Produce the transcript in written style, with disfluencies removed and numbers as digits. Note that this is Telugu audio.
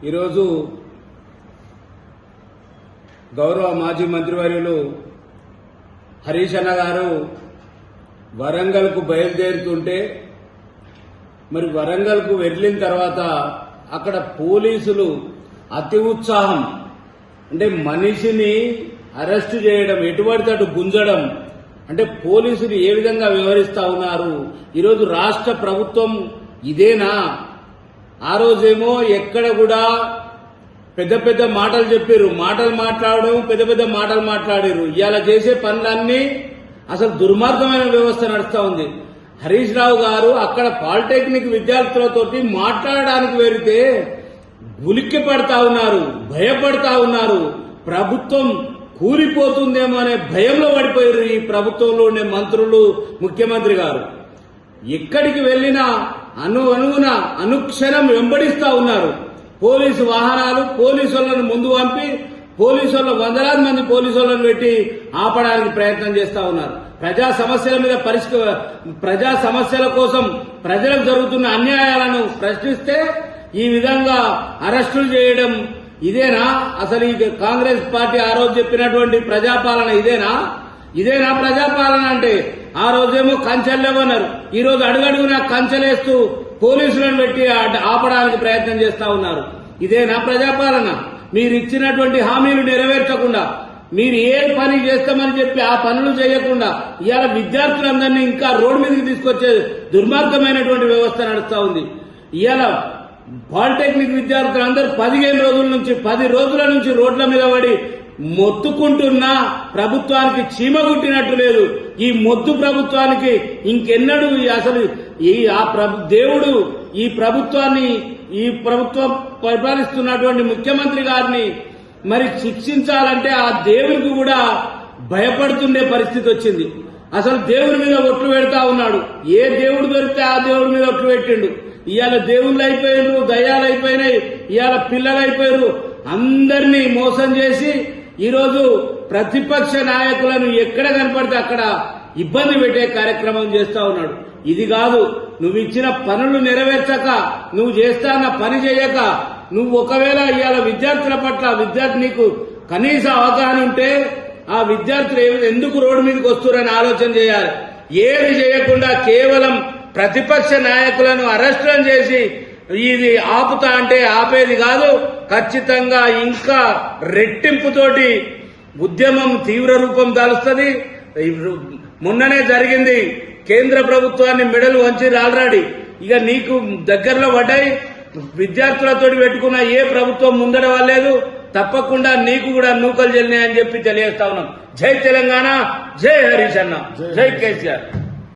ఈరోజు గౌరవ మాజీ మంత్రివర్యులు హరీష్ అన్న గారు వరంగల్కు బయలుదేరుతుంటే మరి వరంగల్కు వెళ్లిన తర్వాత అక్కడ పోలీసులు అతి ఉత్సాహం అంటే మనిషిని అరెస్టు చేయడం ఎటువంటి అటు గుంజడం అంటే పోలీసులు ఏ విధంగా వ్యవహరిస్తా ఉన్నారు. ఈరోజు రాష్ట్ర ప్రభుత్వం ఇదేనా? ఆ రోజేమో ఎక్కడ కూడా పెద్ద పెద్ద మాటలు చెప్పారు, మాటలు మాట్లాడడం పెద్ద పెద్ద మాటలు మాట్లాడారు. ఇవాళ చేసే పనులన్నీ అసలు దుర్మార్గమైన వ్యవస్థ నడుస్తా ఉంది. హరీష్ రావు గారు అక్కడ పాలిటెక్నిక్ విద్యార్థులతోటి మాట్లాడడానికి వెళితే ఉలిక్కి పడతా ఉన్నారు, భయపడతా ఉన్నారు. ప్రభుత్వం కూలిపోతుందేమో అనే భయంలో పడిపోయారు ఈ ప్రభుత్వంలో ఉండే మంత్రులు, ముఖ్యమంత్రి గారు. ఎక్కడికి వెళ్లినా అనుగుణ అనుక్షణం వెంబడిస్తా ఉన్నారు. పోలీసు వాహనాలు పోలీసులను ముందు పంపి పోలీసుల వందలాది మంది పోలీసులను పెట్టి ఆపడానికి ప్రయత్నం చేస్తా ఉన్నారు. ప్రజా సమస్యల మీద ప్రజా సమస్యల కోసం ప్రజలకు జరుగుతున్న అన్యాయాలను ప్రశ్నిస్తే ఈ విధంగా అరెస్టులు చేయడం ఇదేనా? అసలు ఈ కాంగ్రెస్ పార్టీ ఆ రోజు చెప్పినటువంటి ప్రజాపాలన ఇదేనా ప్రజాపాలన అంటే? ఆ రోజేమో కంచెలు లేవన్నారు, ఈ రోజు అడుగడుగునా కంచెలేస్తూ పోలీసులను పెట్టి ఆపడానికి ప్రయత్నం చేస్తా ఉన్నారు. ఇదేనా ప్రజాపాలన? మీరు ఇచ్చినటువంటి హామీలు నెరవేర్చకుండా, మీరు ఏ పని చేస్తామని చెప్పి ఆ పనులు చేయకుండా ఇవాళ విద్యార్థులందరినీ ఇంకా రోడ్డు మీదకి తీసుకొచ్చే దుర్మార్గమైనటువంటి వ్యవస్థ నడుస్తా ఉంది. ఇవాళ పాలిటెక్నిక్ విద్యార్థులందరూ 15 రోజుల నుంచి 10 రోజుల నుంచి రోడ్ల మీద పడి మొత్తుకుంటున్నా ప్రభుత్వానికి చీమ కుట్టినట్టు లేదు. ఈ మొద్దు ప్రభుత్వానికి ఇంకెన్నడూ అసలు దేవుడు ఈ ప్రభుత్వం పరిపాలిస్తున్నటువంటి ముఖ్యమంత్రి గారిని మరి శిక్షించాలంటే ఆ దేవునికి కూడా భయపడుతుండే పరిస్థితి వచ్చింది. అసలు దేవుడి మీద ఒట్లు పెడతా ఉన్నాడు. ఏ దేవుడు దొరికితే ఆ దేవుడి మీద ఒట్లు పెట్టిండు. ఇవాళ దేవుళ్ళు అయిపోయారు, దయ్యాలు అయిపోయినాయి, ఇవాళ పిల్లలు అయిపోయారు. అందరినీ మోసం చేసి ఈరోజు ప్రతిపక్ష నాయకులను ఎక్కడ కనపడితే అక్కడ ఇబ్బంది పెట్టే కార్యక్రమం చేస్తా ఉన్నాడు. ఇది కాదు, నువ్వు ఇచ్చిన పనులు నెరవేర్చక, నువ్వు చేస్తాన్న పని చేయక, నువ్వు ఒకవేళ ఇవాళ విద్యార్థుల పట్ల నీకు కనీస అవగాహన ఉంటే ఆ విద్యార్థులు ఎందుకు రోడ్డు మీదకి వస్తున్నారని ఆలోచన చేయాలి. ఏది చేయకుండా కేవలం ప్రతిపక్ష నాయకులను అరెస్టులను చేసి ఇది ఆపుతా అంటే ఆపేది కాదు. ఖచ్చితంగా ఇంకా రెట్టింపుతోటి ఉద్యమం తీవ్ర రూపం దాలుస్తుంది. మొన్ననే జరిగింది, కేంద్ర ప్రభుత్వాన్ని మెడలు వంచి ఆల్రెడీ ఇక నీకు దగ్గరలో పడ్డాయి. విద్యార్థులతో పెట్టుకున్న ఏ ప్రభుత్వం ముందర వాళ్ళలేదు. తప్పకుండా నీకు కూడా నూకలు చెల్లినాయని చెప్పి తెలియజేస్తా ఉన్నాం. జై తెలంగాణ, జై హరీష్ అన్న, జై కేసీఆర్.